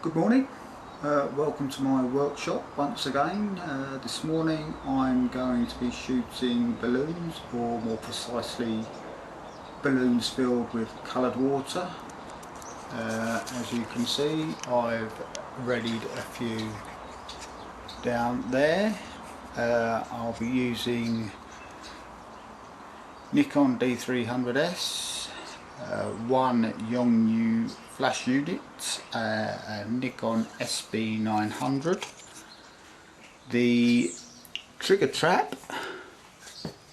Good morning, welcome to my workshop once again. This morning I'm going to be shooting balloons, or more precisely balloons filled with coloured water. As you can see, I've readied a few down there. I'll be using Nikon D300S, one Yongnuo flash unit, a Nikon SB900. The trigger trap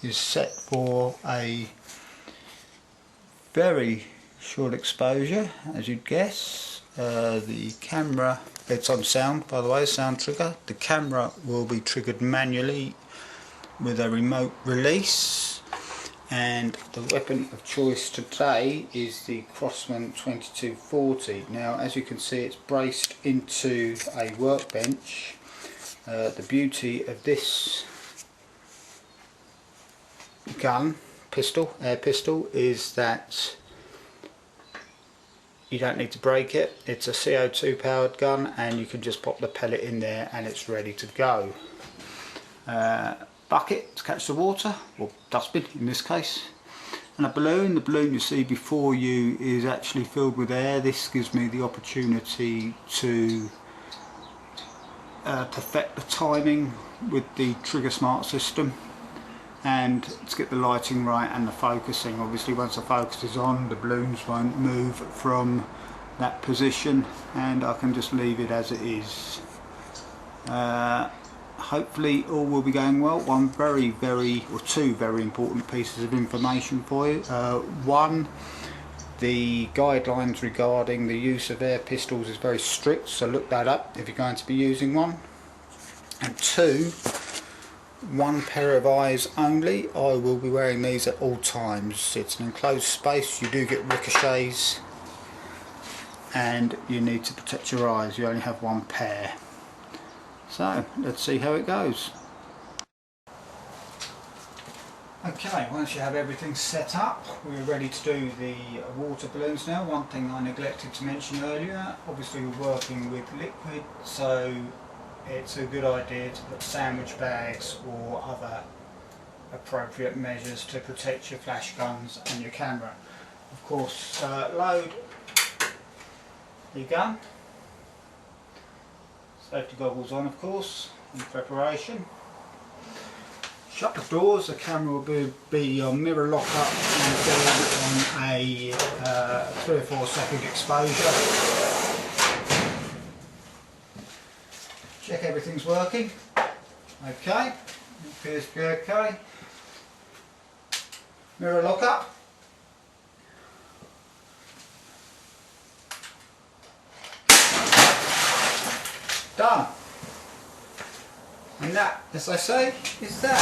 is set for a very short exposure, as you'd guess. The camera, it's on sound by the way, sound trigger. The camera will be triggered manually with a remote release. And the weapon of choice today is the Crosman 2240. Now, as you can see, it's braced into a workbench. The beauty of this gun, air pistol, is that you don't need to break it. It's a CO2 powered gun, and you can just pop the pellet in there and it's ready to go. Bucket to catch the water, or dustbin in this case, and a balloon. The balloon you see before you is actually filled with air. This gives me the opportunity to perfect the timing with the Triggersmart system, and to get the lighting right and the focusing. Obviously once the focus is on, the balloons won't move from that position and I can just leave it as it is. Hopefully all will be going well. Two very important pieces of information for you. One, the guidelines regarding the use of air pistols is very strict, so look that up if you're going to be using one. And two, one pair of eyes only. I will be wearing these at all times. It's an enclosed space, you do get ricochets and you need to protect your eyes. You only have one pair. So let's see how it goes. Okay, once you have everything set up, we're ready to do the water balloons now. One thing I neglected to mention earlier, obviously we're working with liquid, so it's a good idea to put sandwich bags or other appropriate measures to protect your flash guns and your camera. Of course, load your gun. Safety goggles on, of course, in preparation. Shut the doors, the camera will be on mirror lock up and on a 3 or 4 second exposure. Check everything's working. Okay, it appears to be okay. Mirror lock up. Done. And that, as I say, is that.